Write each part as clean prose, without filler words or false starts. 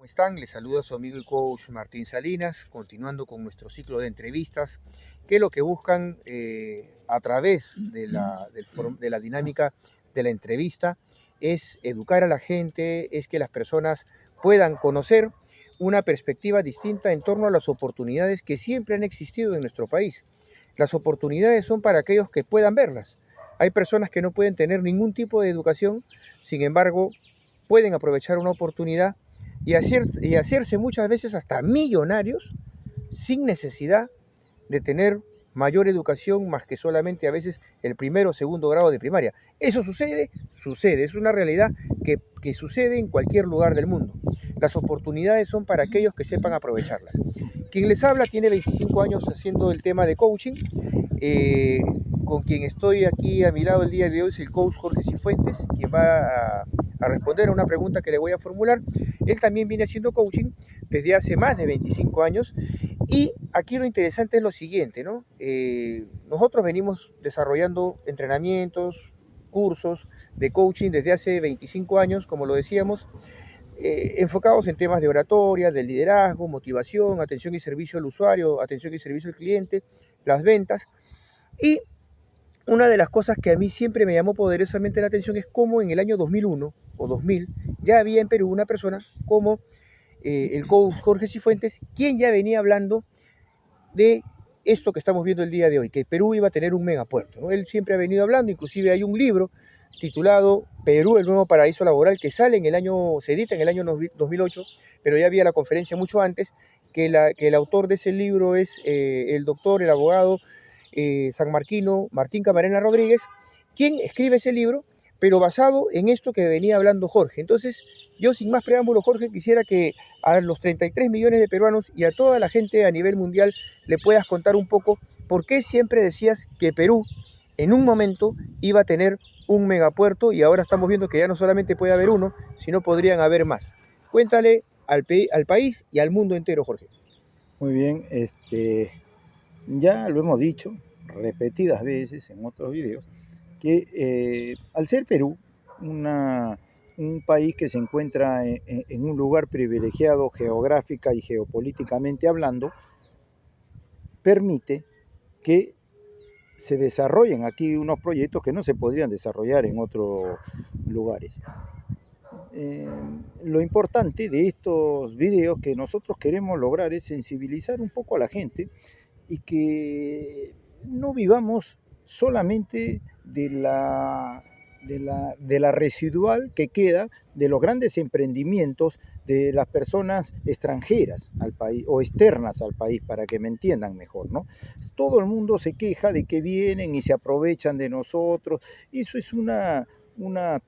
¿Cómo están? Les saluda su amigo y coach Martín Salinas, continuando con nuestro ciclo de entrevistas, que lo que buscan a través de la dinámica de la entrevista es educar a la gente, es que las personas puedan conocer una perspectiva distinta en torno a las oportunidades que siempre han existido en nuestro país. Las oportunidades son para aquellos que puedan verlas. Hay personas que no pueden tener ningún tipo de educación, sin embargo, pueden aprovechar una oportunidad y hacerse muchas veces hasta millonarios sin necesidad de tener mayor educación más que solamente a veces el primero o segundo grado de primaria. Eso sucede, es una realidad que sucede en cualquier lugar del mundo. Las oportunidades son para aquellos que sepan aprovecharlas. Quien les habla tiene 25 años haciendo el tema de coaching. Con quien estoy aquí a mi lado el día de hoy es el coach Jorge Cifuentes, quien va a responder a una pregunta que le voy a formular. Él también viene haciendo coaching desde hace más de 25 años y aquí lo interesante es lo siguiente, ¿no? Nosotros venimos desarrollando entrenamientos, cursos de coaching desde hace 25 años, como lo decíamos, enfocados en temas de oratoria, de liderazgo, motivación, atención y servicio al usuario, atención y servicio al cliente, las ventas. Y una de las cosas que a mí siempre me llamó poderosamente la atención es cómo en el año 2001 o 2000 ya había en Perú una persona como el coach Jorge Cifuentes, quien ya venía hablando de esto que estamos viendo el día de hoy, que Perú iba a tener un megapuerto, ¿no? Él siempre ha venido hablando, inclusive hay un libro titulado Perú, el nuevo paraíso laboral, que sale se edita en el año 2008, pero ya había la conferencia mucho antes, que el autor de ese libro es el doctor, el abogado sanmarquino Martín Camarena Rodríguez, quien escribe ese libro, pero basado en esto que venía hablando Jorge. Entonces, yo sin más preámbulo, Jorge, quisiera que a los 33 millones de peruanos y a toda la gente a nivel mundial le puedas contar un poco por qué siempre decías que Perú en un momento iba a tener un megapuerto y ahora estamos viendo que ya no solamente puede haber uno, sino podrían haber más. Cuéntale al país y al mundo entero, Jorge. Muy bien, ya lo hemos dicho repetidas veces en otros videos, que al ser Perú un país que se encuentra en un lugar privilegiado geográfica y geopolíticamente hablando, permite que se desarrollen aquí unos proyectos que no se podrían desarrollar en otros lugares. Lo importante de estos videos que nosotros queremos lograr es sensibilizar un poco a la gente y que no vivamos solamente de la residual que queda de los grandes emprendimientos de las personas extranjeras al país o externas al país, para que me entiendan mejor, ¿no? Todo el mundo se queja de que vienen y se aprovechan de nosotros. Eso es una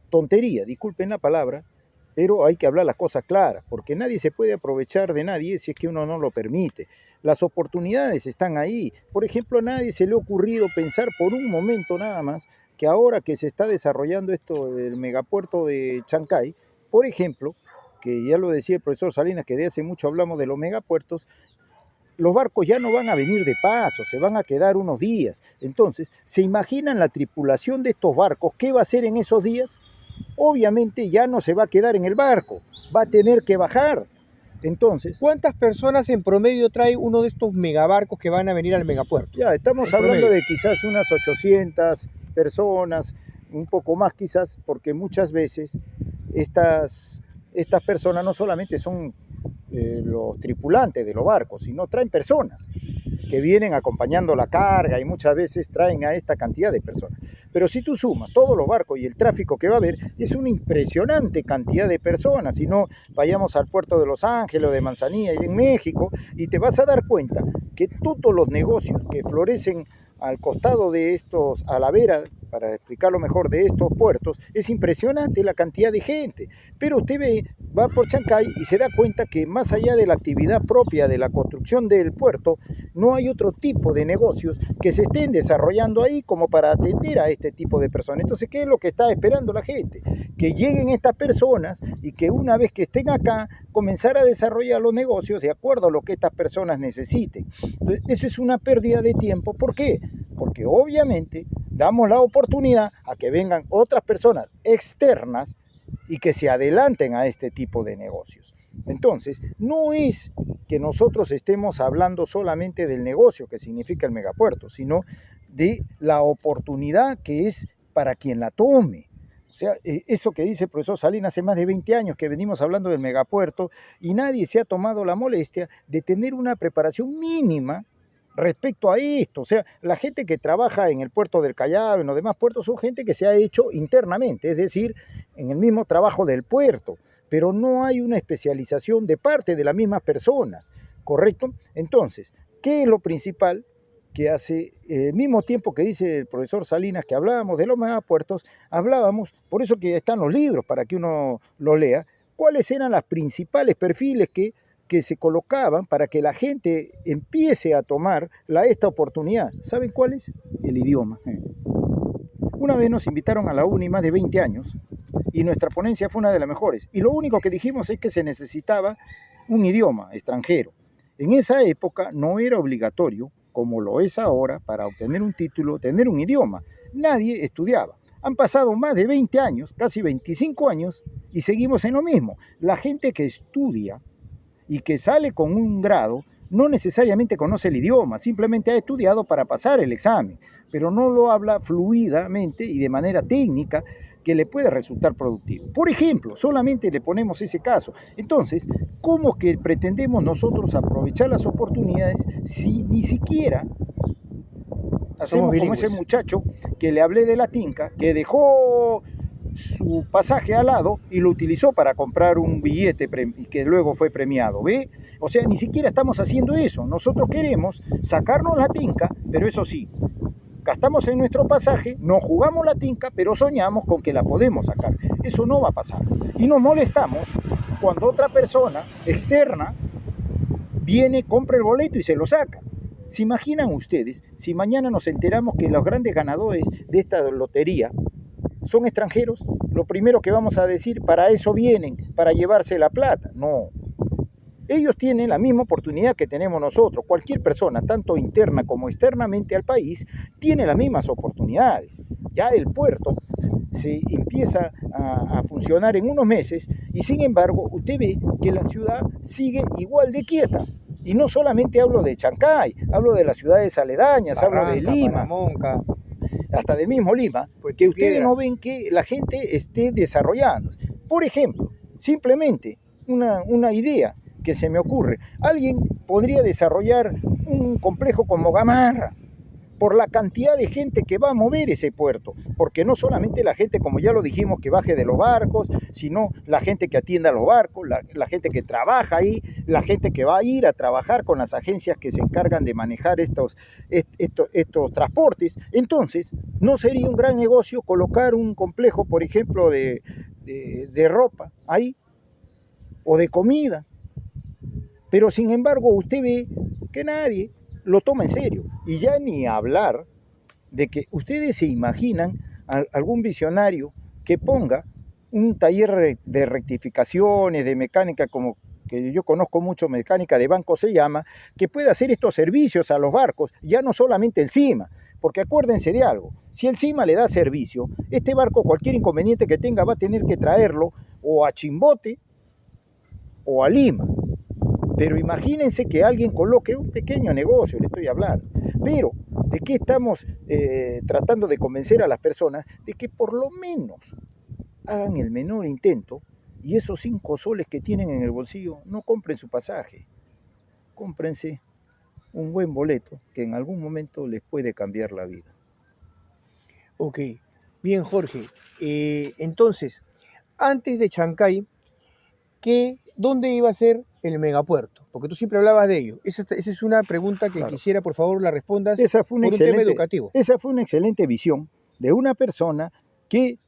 tontería, disculpen la palabra, pero hay que hablar las cosas claras, porque nadie se puede aprovechar de nadie si es que uno no lo permite. Las oportunidades están ahí. Por ejemplo, a nadie se le ha ocurrido pensar por un momento nada más que ahora que se está desarrollando esto del megapuerto de Chancay, por ejemplo, que ya lo decía el profesor Salinas, que de hace mucho hablamos de los megapuertos, los barcos ya no van a venir de paso, se van a quedar unos días. Entonces, ¿se imaginan la tripulación de estos barcos? ¿Qué va a hacer en esos días? Obviamente ya no se va a quedar en el barco, va a tener que bajar. Entonces, ¿cuántas personas en promedio trae uno de estos megabarcos que van a venir al megapuerto? Ya estamos hablando de quizás unas 800 personas, un poco más quizás, porque muchas veces estas personas no solamente son los tripulantes de los barcos, sino traen personas que vienen acompañando la carga y muchas veces traen a esta cantidad de personas. Pero si tú sumas todos los barcos y el tráfico que va a haber, es una impresionante cantidad de personas. Si no, vayamos al puerto de Los Ángeles o de Manzanilla y en México, y te vas a dar cuenta que todos los negocios que florecen al costado de estos, a la vera, para explicarlo mejor, de estos puertos, es impresionante la cantidad de gente. Pero usted va por Chancay y se da cuenta que más allá de la actividad propia de la construcción del puerto, no hay otro tipo de negocios que se estén desarrollando ahí como para atender a este tipo de personas. Entonces, ¿qué es lo que está esperando la gente? Que lleguen estas personas y que una vez que estén acá, comenzar a desarrollar los negocios de acuerdo a lo que estas personas necesiten. Entonces, eso es una pérdida de tiempo. ¿Por qué? Porque obviamente damos la oportunidad a que vengan otras personas externas y que se adelanten a este tipo de negocios. Entonces, no es que nosotros estemos hablando solamente del negocio que significa el megapuerto, sino de la oportunidad que es para quien la tome. O sea, eso que dice el profesor Salinas, hace más de 20 años que venimos hablando del megapuerto y nadie se ha tomado la molestia de tener una preparación mínima respecto a esto. O sea, la gente que trabaja en el puerto del Callao, en los demás puertos, son gente que se ha hecho internamente, es decir, en el mismo trabajo del puerto, pero no hay una especialización de parte de las mismas personas, ¿correcto? Entonces, ¿qué es lo principal? Que hace el mismo tiempo que dice el profesor Salinas que hablábamos de los megapuertos, hablábamos, por eso que están los libros para que uno lo lea, cuáles eran los principales perfiles que se colocaban para que la gente empiece a tomar esta oportunidad. ¿Saben cuál es? El idioma. Una vez nos invitaron a la UNI más de 20 años y nuestra ponencia fue una de las mejores. Y lo único que dijimos es que se necesitaba un idioma extranjero. En esa época no era obligatorio, como lo es ahora, para obtener un título, tener un idioma. Nadie estudiaba. Han pasado más de 20 años, casi 25 años, y seguimos en lo mismo. La gente que estudia y que sale con un grado no necesariamente conoce el idioma, simplemente ha estudiado para pasar el examen, pero no lo habla fluidamente y de manera técnica que le puede resultar productivo. Por ejemplo, solamente le ponemos ese caso. Entonces, ¿cómo que pretendemos nosotros aprovechar las oportunidades si ni siquiera hacemos como ese muchacho que le hablé de la tinca, que dejó su pasaje al lado y lo utilizó para comprar un billete que luego fue premiado, ¿ve? O sea, ni siquiera estamos haciendo eso. Nosotros queremos sacarnos la tinca, pero eso sí, gastamos en nuestro pasaje, nos jugamos la tinca, pero soñamos con que la podemos sacar. Eso no va a pasar. Y nos molestamos cuando otra persona externa viene, compra el boleto y se lo saca. ¿Se imaginan ustedes si mañana nos enteramos que los grandes ganadores de esta lotería son extranjeros? Lo primero que vamos a decir, para eso vienen, para llevarse la plata. No. Ellos tienen la misma oportunidad que tenemos nosotros. Cualquier persona, tanto interna como externamente al país, tiene las mismas oportunidades. Ya el puerto se empieza a funcionar en unos meses y sin embargo usted ve que la ciudad sigue igual de quieta. Y no solamente hablo de Chancay, hablo de las ciudades aledañas, Barranca, hablo de Lima, Paramonca, hasta del mismo Lima, que ustedes no ven que la gente esté desarrollando. Por ejemplo, simplemente una idea que se me ocurre. Alguien podría desarrollar un complejo como Gamarra, por la cantidad de gente que va a mover ese puerto, porque no solamente la gente, como ya lo dijimos, que baje de los barcos, sino la gente que atienda los barcos, la gente que trabaja ahí, la gente que va a ir a trabajar con las agencias que se encargan de manejar estos transportes. Entonces, ¿no sería un gran negocio colocar un complejo, por ejemplo, de ropa ahí, o de comida? Pero sin embargo, usted ve que nadie lo toma en serio. Y ya ni hablar de que ustedes se imaginan algún visionario que ponga un taller de rectificaciones, de mecánica, como que yo conozco mucho, mecánica de banco se llama, que pueda hacer estos servicios a los barcos, ya no solamente el CIMA, porque acuérdense de algo, si el CIMA le da servicio, este barco, cualquier inconveniente que tenga, va a tener que traerlo o a Chimbote o a Lima. Pero imagínense que alguien coloque un pequeño negocio, le estoy hablando. Pero, ¿de qué estamos tratando de convencer a las personas? De que por lo menos hagan el menor intento y esos 5 soles que tienen en el bolsillo, no compren su pasaje. Cómprense un buen boleto que en algún momento les puede cambiar la vida. Ok, bien Jorge. Entonces, antes de Chancay, ¿dónde iba a ser el megapuerto? Porque tú siempre hablabas de ello. Esa es una pregunta que quisiera, por favor, la respondas por un tema educativo. Esa fue una excelente visión de una persona que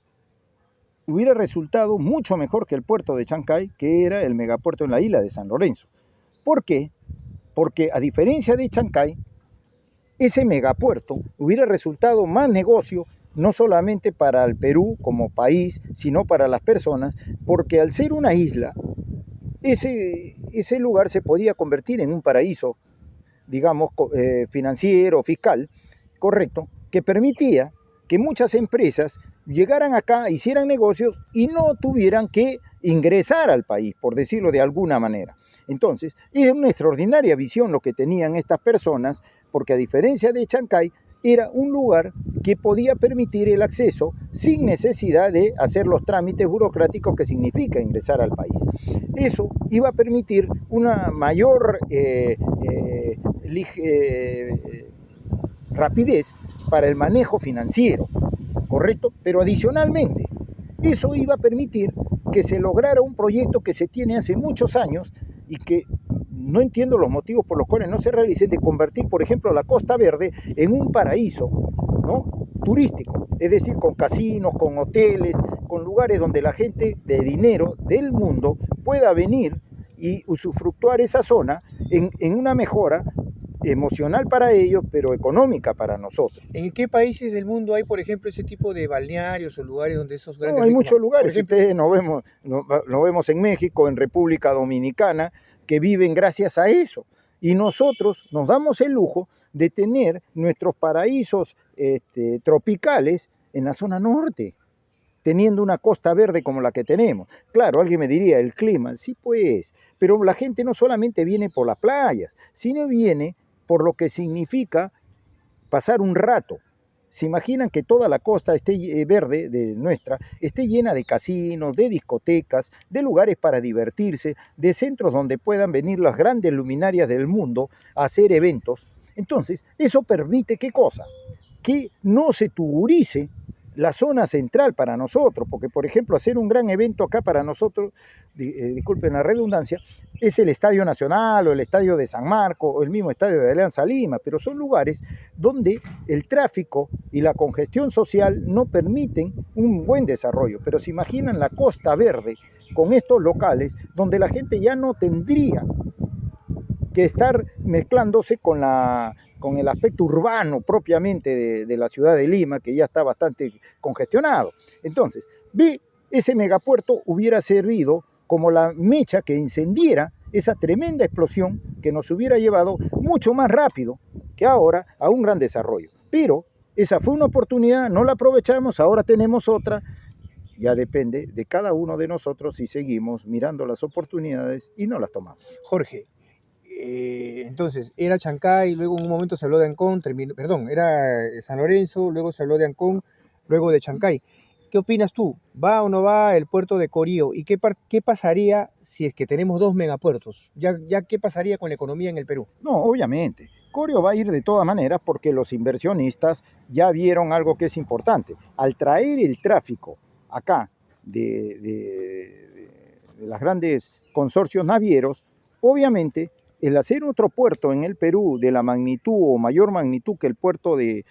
hubiera resultado mucho mejor que el puerto de Chancay, que era el megapuerto en la isla de San Lorenzo. ¿Por qué? Porque a diferencia de Chancay, ese megapuerto hubiera resultado más negocio, no solamente para el Perú como país, sino para las personas, porque al ser una isla, ese lugar se podía convertir en un paraíso, digamos, financiero, fiscal, correcto, que permitía que muchas empresas llegaran acá, hicieran negocios y no tuvieran que ingresar al país, por decirlo de alguna manera. Entonces, es una extraordinaria visión lo que tenían estas personas, porque a diferencia de Chancay, era un lugar que podía permitir el acceso sin necesidad de hacer los trámites burocráticos que significa ingresar al país. Eso iba a permitir una mayor rapidez para el manejo financiero, ¿correcto? Pero adicionalmente, eso iba a permitir que se lograra un proyecto que se tiene hace muchos años y que no entiendo los motivos por los cuales no se realice, de convertir, por ejemplo, la Costa Verde en un paraíso, ¿no?, turístico, es decir, con casinos, con hoteles, con lugares donde la gente de dinero del mundo pueda venir y usufructuar esa zona en una mejora emocional para ellos, pero económica para nosotros. ¿En qué países del mundo hay, por ejemplo, ese tipo de balnearios o lugares donde esos grandes... No, hay muchos lugares, ejemplo, ustedes lo vemos en México, en República Dominicana, que viven gracias a eso. Y nosotros nos damos el lujo de tener nuestros paraísos tropicales en la zona norte, teniendo una costa verde como la que tenemos. Claro, alguien me diría, el clima, sí pues, pero la gente no solamente viene por las playas, sino viene por lo que significa pasar un rato. ¿Se imaginan que toda la costa esté verde de nuestra, esté llena de casinos, de discotecas, de lugares para divertirse, de centros donde puedan venir las grandes luminarias del mundo a hacer eventos? Entonces, eso permite, ¿qué cosa? Que no se tuburice la zona central para nosotros, porque por ejemplo hacer un gran evento acá para nosotros, disculpen la redundancia, es el Estadio Nacional o el Estadio de San Marcos o el mismo Estadio de Alianza Lima, pero son lugares donde el tráfico y la congestión social no permiten un buen desarrollo. Pero se imaginan la Costa Verde con estos locales donde la gente ya no tendría que estar mezclándose con el aspecto urbano propiamente de la ciudad de Lima, que ya está bastante congestionado. Entonces, ese megapuerto hubiera servido como la mecha que encendiera esa tremenda explosión que nos hubiera llevado mucho más rápido que ahora a un gran desarrollo. Pero esa fue una oportunidad, no la aprovechamos, ahora tenemos otra. Ya depende de cada uno de nosotros si seguimos mirando las oportunidades y no las tomamos. Jorge, entonces, era Chancay, luego en un momento se habló de Ancón, era San Lorenzo, luego se habló de Ancón, luego de Chancay. ¿Qué opinas tú? ¿Va o no va el puerto de Corío? ¿Y qué pasaría si es que tenemos dos megapuertos? ¿Ya qué pasaría con la economía en el Perú? No, obviamente. Corío va a ir de todas maneras porque los inversionistas ya vieron algo que es importante. Al traer el tráfico acá de las grandes consorcios navieros, obviamente el hacer otro puerto en el Perú de la magnitud o mayor magnitud que el puerto de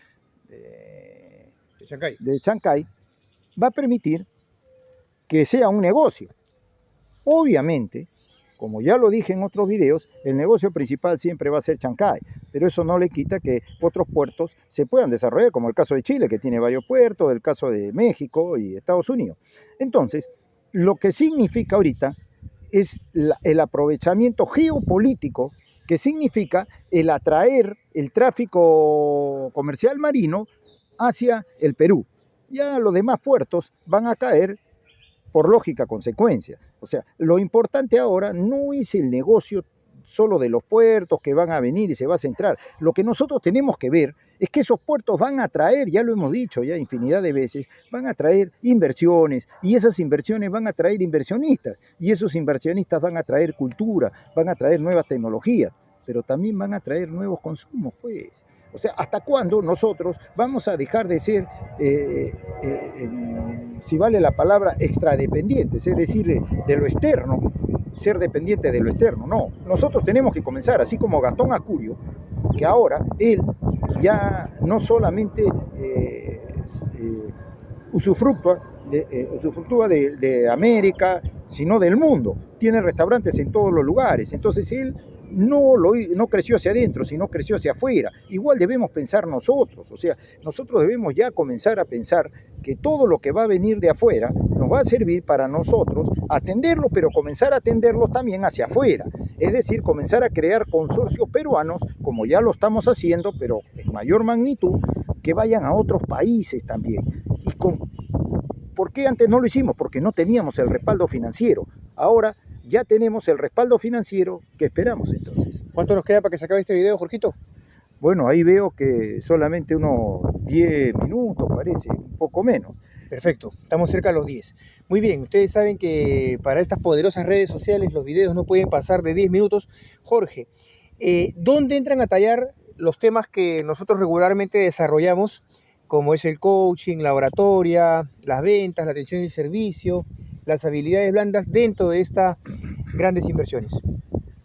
Chancay va a permitir que sea un negocio. Obviamente, como ya lo dije en otros videos, el negocio principal siempre va a ser Chancay, pero eso no le quita que otros puertos se puedan desarrollar, como el caso de Chile, que tiene varios puertos, el caso de México y Estados Unidos. Entonces, lo que significa ahorita es el aprovechamiento geopolítico, que significa el atraer el tráfico comercial marino hacia el Perú. Ya los demás puertos van a caer por lógica consecuencia. O sea, lo importante ahora no es el negocio solo de los puertos que van a venir y se va a centrar. Lo que nosotros tenemos que ver es que esos puertos van a traer, ya lo hemos dicho ya infinidad de veces, van a traer inversiones y esas inversiones van a traer inversionistas y esos inversionistas van a traer cultura, van a traer nuevas tecnologías, pero también van a traer nuevos consumos, pues. O sea, ¿hasta cuándo nosotros vamos a dejar de ser, si vale la palabra, extradependientes, es decir, de lo externo, ser dependiente de lo externo? No, nosotros tenemos que comenzar, así como Gastón Acurio, que ahora él ya no solamente usufructúa de América, sino del mundo. Tiene restaurantes en todos los lugares. Entonces él no creció hacia adentro, sino creció hacia afuera. Igual debemos pensar nosotros, o sea, nosotros debemos ya comenzar a pensar que todo lo que va a venir de afuera nos va a servir para nosotros atenderlo, pero comenzar a atenderlo también hacia afuera. Es decir, comenzar a crear consorcios peruanos, como ya lo estamos haciendo, pero en mayor magnitud, que vayan a otros países también. Y con ¿Por qué antes no lo hicimos? Porque no teníamos el respaldo financiero. Ahora ya tenemos el respaldo financiero que esperamos entonces. ¿Cuánto nos queda para que se acabe este video, Jorgito? Bueno, ahí veo que solamente unos 10 minutos, parece, un poco menos. Perfecto, estamos cerca de los 10. Muy bien, ustedes saben que para estas poderosas redes sociales los videos no pueden pasar de 10 minutos. Jorge, ¿dónde entran a tallar los temas que nosotros regularmente desarrollamos, como es el coaching, la oratoria, las ventas, la atención y servicio, las habilidades blandas dentro de estas grandes inversiones?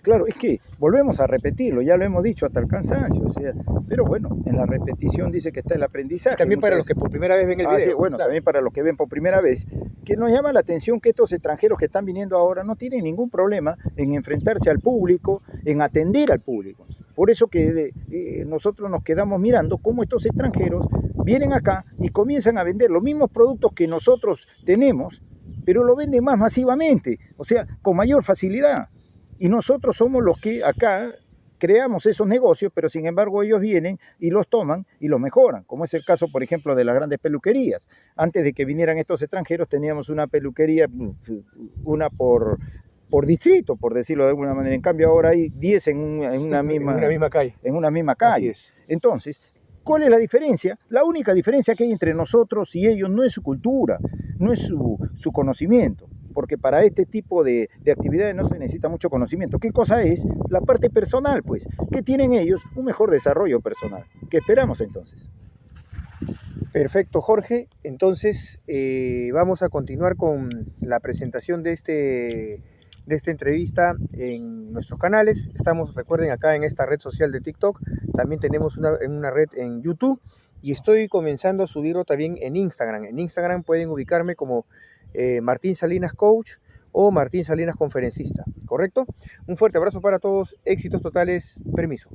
Claro, es que volvemos a repetirlo, ya lo hemos dicho hasta el cansancio, o sea, pero bueno, en la repetición dice que está el aprendizaje. También para los que por primera vez ven el video. Sí, bueno, claro. También para los que ven por primera vez, que nos llama la atención que estos extranjeros que están viniendo ahora no tienen ningún problema en enfrentarse al público, en atender al público. Por eso que nosotros nos quedamos mirando cómo estos extranjeros vienen acá y comienzan a vender los mismos productos que nosotros tenemos, pero lo venden más masivamente, o sea, con mayor facilidad. Y nosotros somos los que acá creamos esos negocios, pero sin embargo ellos vienen y los toman y los mejoran, como es el caso, por ejemplo, de las grandes peluquerías. Antes de que vinieran estos extranjeros teníamos una peluquería, una por distrito, por decirlo de alguna manera. En cambio ahora hay 10 en una misma calle. En una misma calle. Así es. Entonces, ¿cuál es la diferencia? La única diferencia que hay entre nosotros y ellos no es su cultura, no es su conocimiento, porque para este tipo de actividades no se necesita mucho conocimiento. ¿Qué cosa es? La parte personal, pues, que tienen ellos un mejor desarrollo personal. ¿Qué esperamos entonces? Perfecto, Jorge. Entonces, vamos a continuar con la presentación de esta entrevista en nuestros canales. Estamos, recuerden, acá en esta red social de TikTok. También tenemos una red en YouTube y estoy comenzando a subirlo también en Instagram. En Instagram pueden ubicarme como Martín Salinas Coach o Martín Salinas Conferencista, ¿correcto? Un fuerte abrazo para todos, éxitos totales, permiso.